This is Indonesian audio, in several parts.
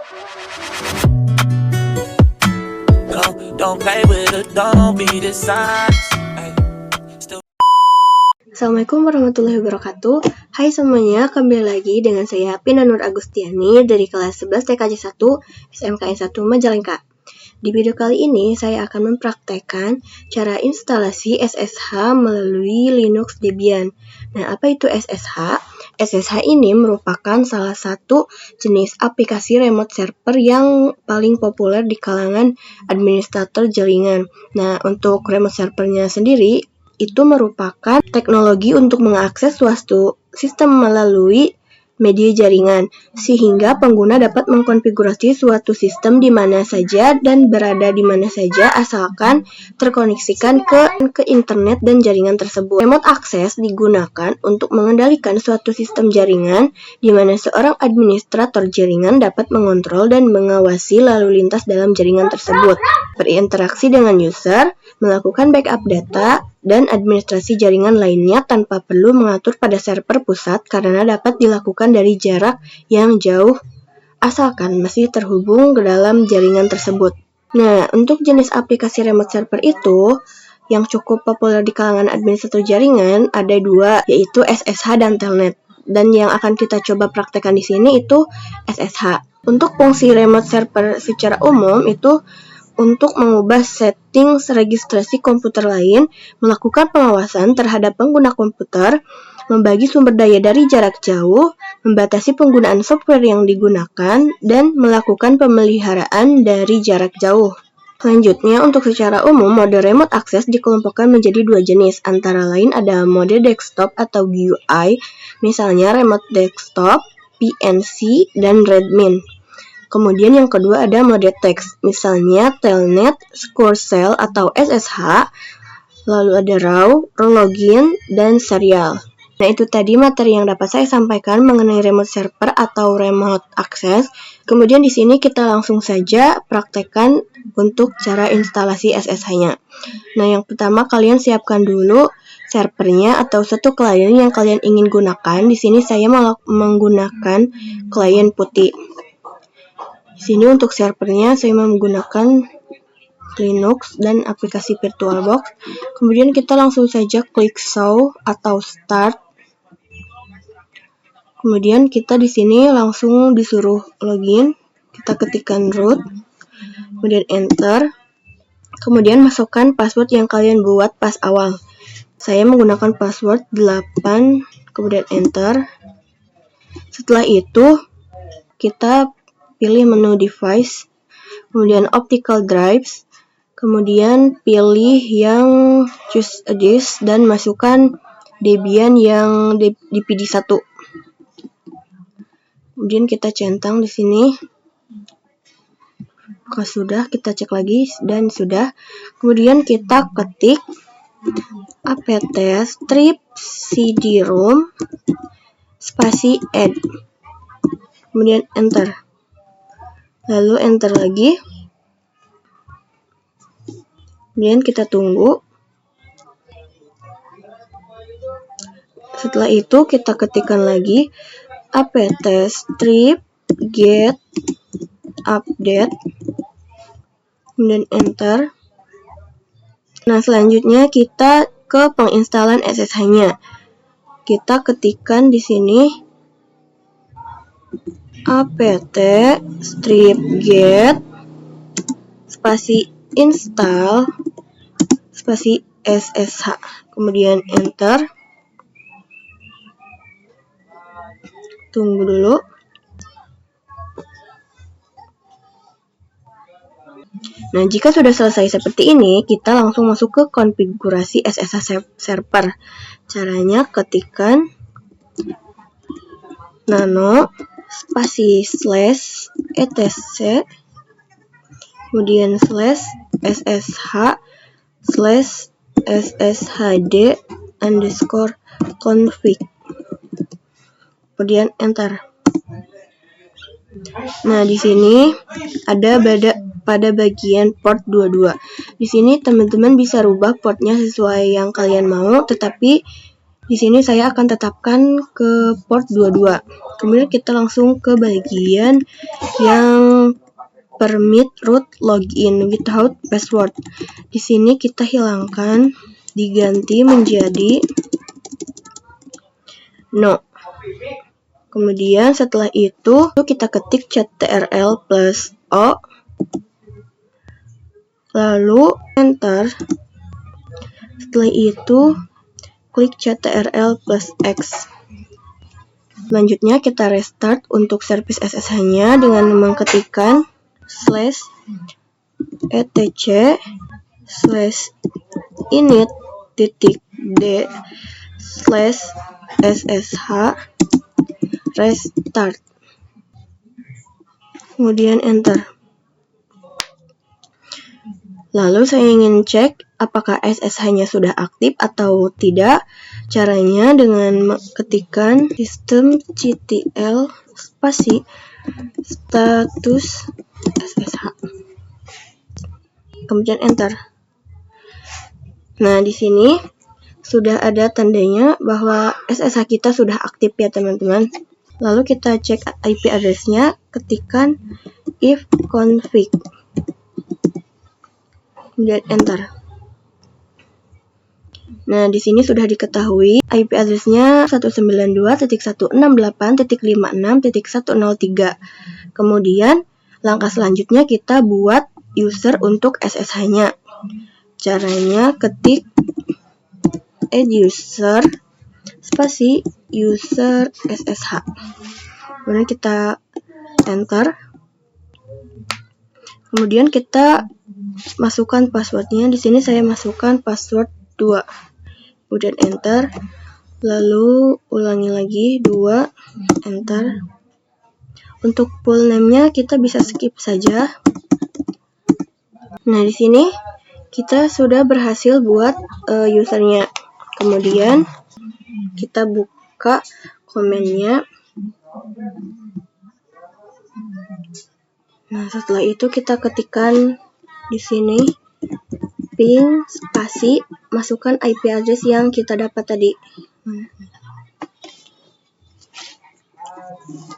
Don't play with it, don't be dishonest. Assalamualaikum warahmatullahi wabarakatuh. Hai semuanya, kembali lagi dengan saya Pina Nur Agustiani dari kelas 11 TKJ 1 SMKN 1 Majalengka. Di video kali ini saya akan mempraktekkan cara instalasi SSH melalui Linux Debian. Nah, apa itu SSH? SSH ini merupakan salah satu jenis aplikasi remote server yang paling populer di kalangan administrator jaringan. Nah, untuk remote servernya sendiri itu merupakan teknologi untuk mengakses suatu sistem melalui media jaringan, sehingga pengguna dapat mengkonfigurasi suatu sistem di mana saja dan berada di mana saja asalkan terkoneksikan ke internet dan jaringan tersebut. Remote access digunakan untuk mengendalikan suatu sistem jaringan di mana seorang administrator jaringan dapat mengontrol dan mengawasi lalu lintas dalam jaringan tersebut, berinteraksi dengan user, melakukan backup data, dan administrasi jaringan lainnya tanpa perlu mengatur pada server pusat karena dapat dilakukan dari jarak yang jauh asalkan masih terhubung ke dalam jaringan tersebut. Nah, untuk jenis aplikasi remote server itu yang cukup populer di kalangan administrator jaringan ada dua, yaitu SSH dan Telnet. Dan yang akan kita coba praktekkan di sini itu SSH. Untuk fungsi remote server secara umum itu untuk mengubah settings registrasi komputer lain, melakukan pengawasan terhadap pengguna komputer, membagi sumber daya dari jarak jauh, membatasi penggunaan software yang digunakan, dan melakukan pemeliharaan dari jarak jauh. Selanjutnya, untuk secara umum, mode remote access dikelompokkan menjadi dua jenis, antara lain ada mode desktop atau GUI, misalnya remote desktop, PNC, dan Redmin. Kemudian yang kedua ada mode teks, misalnya Telnet, SQL atau SSH, lalu ada RAW, login, dan serial. Nah, itu tadi materi yang dapat saya sampaikan mengenai remote server atau remote access. Kemudian di sini kita langsung saja praktekkan untuk cara instalasi SSH-nya. Nah, yang pertama kalian siapkan dulu servernya atau satu klien yang kalian ingin gunakan. Di sini saya menggunakan klien putih. Di sini untuk servernya saya menggunakan Linux dan aplikasi VirtualBox. Kemudian kita langsung saja klik show atau start. Kemudian kita di sini langsung disuruh login. Kita ketikkan root, kemudian enter. Kemudian masukkan password yang kalian buat pas awal. Saya menggunakan password 8, kemudian enter. Setelah itu kita pilih menu device, kemudian optical drives, kemudian pilih yang choose a disk dan masukkan Debian yang DPD1. Kemudian kita centang di sini. Kalau sudah, kita cek lagi dan sudah. Kemudian kita ketik apt strip cd-rom spasi add. Kemudian enter. Lalu enter lagi. Kemudian kita tunggu. Setelah itu kita ketikkan lagi apt strip get update. Kemudian enter. Nah, selanjutnya kita ke penginstalan SSH-nya. Kita ketikkan di sini apt strip get spasi install spasi SSH, kemudian enter. Tunggu dulu. Nah, jika sudah selesai seperti ini, kita langsung masuk ke konfigurasi SSH server. Caranya ketikkan nano spasi slash etc, kemudian slash ssh slash sshd underscore config, kemudian enter. Nah, di sini ada pada bagian port 22. Di sini teman-teman bisa rubah portnya sesuai yang kalian mau, tetapi Di sini saya akan tetapkan ke port 22. Kemudian kita langsung ke bagian yang permit root login without password. Di sini kita hilangkan, diganti menjadi no. Kemudian setelah itu kita ketik ctrl plus O, lalu enter. Setelah itu klik ctrl plus X. Selanjutnya kita restart untuk service SSH-nya dengan mengetikkan /etc/init.d/ssh restart. Kemudian enter. Lalu saya ingin cek apakah SSH-nya sudah aktif atau tidak. Caranya dengan ketikkan systemctl spasi status SSH. Kemudian enter. Nah, di sini sudah ada tandanya bahwa SSH kita sudah aktif ya teman-teman. Lalu kita cek IP address-nya, ketikkan ifconfig. Kemudian enter. Nah, di sini sudah diketahui IP address-nya 192.168.56.103. Kemudian langkah selanjutnya kita buat user untuk SSH-nya. Caranya ketik add user spasi user SSH. Kemudian kita enter. Kemudian kita masukkan passwordnya. Di sini saya masukkan password 2. Kemudian enter. Lalu ulangi lagi 2, enter. Untuk full name-nya kita bisa skip saja. Nah, di sini kita sudah berhasil buat usernya. Kemudian kita buka komennya. Nah, setelah itu kita ketikkan di sini ping spasi masukkan IP address yang kita dapat tadi.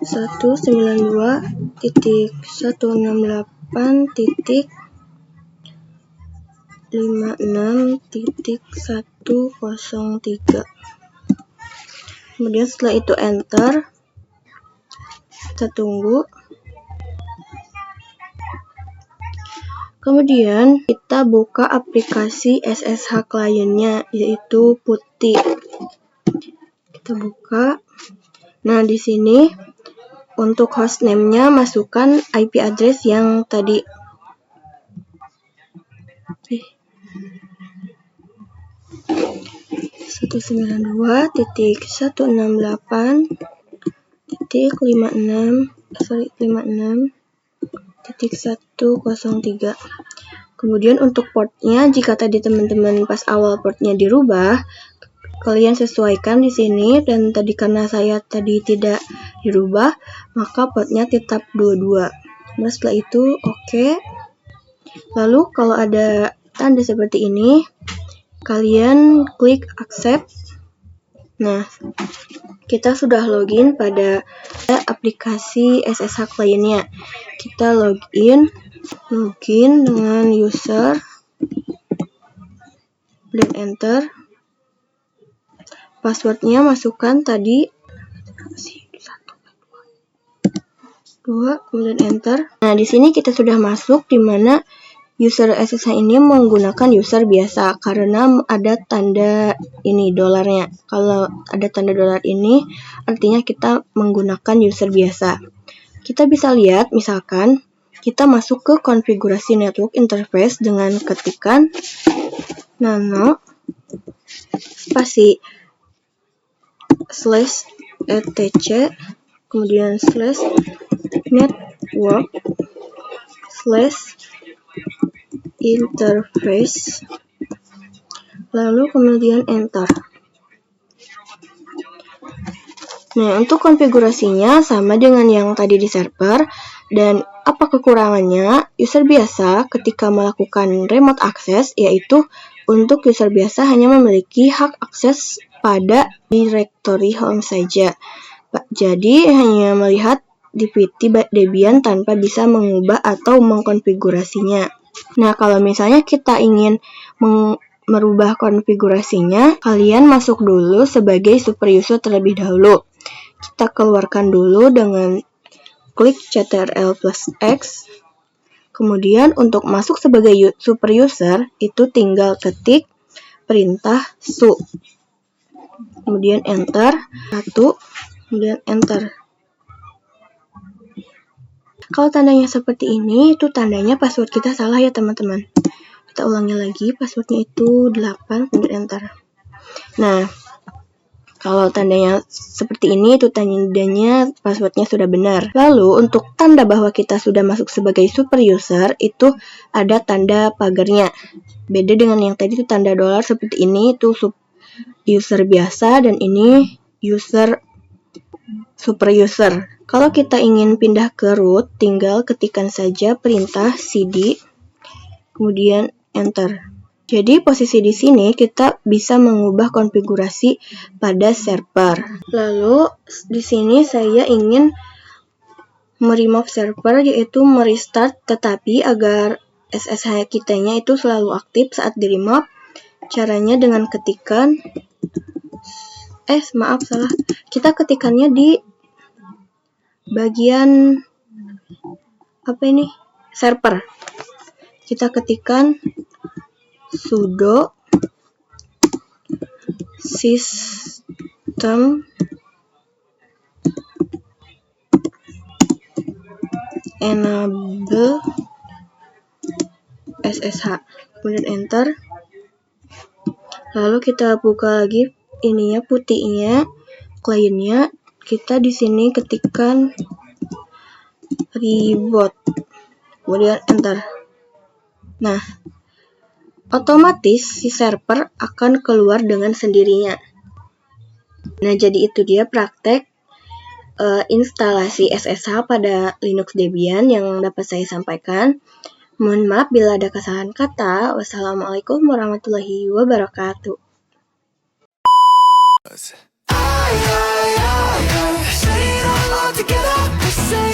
192.168.56.103. Kemudian setelah itu enter. Kita tunggu. Kemudian kita buka aplikasi SSH kliennya, yaitu Putty. Kita buka. Nah, di sini untuk hostname-nya masukkan IP address yang tadi. 192.168.56.103. Kemudian untuk portnya, jika tadi teman-teman pas awal portnya dirubah, kalian sesuaikan di sini, dan tadi karena saya tadi tidak dirubah, maka portnya tetap 22. Nah, setelah itu oke. Lalu kalau ada tanda seperti ini, kalian klik accept. Nah, kita sudah login pada aplikasi SSH kliennya. Kita login dengan user, dan enter. Passwordnya masukkan tadi 2, kemudian enter. Nah, di sini kita sudah masuk, di mana user SSH ini menggunakan user biasa karena ada tanda ini dolarnya. Kalau ada tanda dolar ini artinya kita menggunakan user biasa. Kita bisa lihat, misalkan kita masuk ke konfigurasi network interface dengan ketikan nano spasi /etc kemudian /network /interface lalu kemudian enter. Nah, untuk konfigurasinya sama dengan yang tadi di server. Dan apa kekurangannya? User biasa ketika melakukan remote access, yaitu untuk user biasa hanya memiliki hak akses pada directory home saja. Jadi hanya melihat DVD Debian tanpa bisa mengubah atau mengkonfigurasinya. Nah, kalau misalnya kita ingin merubah konfigurasinya, kalian masuk dulu sebagai super user terlebih dahulu. Kita keluarkan dulu dengan klik Ctrl+X. Kemudian untuk masuk sebagai super user, itu tinggal ketik perintah su. Kemudian enter, 1, kemudian enter. Kalau tandanya seperti ini, itu tandanya password kita salah ya teman-teman. Kita ulangi lagi, passwordnya itu 8, kemudian enter. Nah, kalau tandanya seperti ini, itu tandanya passwordnya sudah benar. Lalu, untuk tanda bahwa kita sudah masuk sebagai super user, itu ada tanda pagarnya. Beda dengan yang tadi itu tanda dolar seperti ini, itu user biasa, dan ini super user. Kalau kita ingin pindah ke root, tinggal ketikkan saja perintah cd, kemudian enter. Jadi posisi di sini kita bisa mengubah konfigurasi pada server. Lalu di sini saya ingin meremove server, yaitu merestart, tetapi agar SSH kitanya itu selalu aktif saat di remove. Caranya dengan ketikan kita ketikannya di bagian server. Kita ketikkan sudo system enable SSH, kemudian enter. Lalu kita buka lagi putihnya, kliennya. Kita di sini ketikkan reboot, kemudian enter. Nah, otomatis si server akan keluar dengan sendirinya. Nah, jadi itu dia praktek instalasi SSH pada Linux Debian yang dapat saya sampaikan. Mohon maaf bila ada kesalahan kata. Wassalamualaikum warahmatullahi wabarakatuh. Say it all together, we say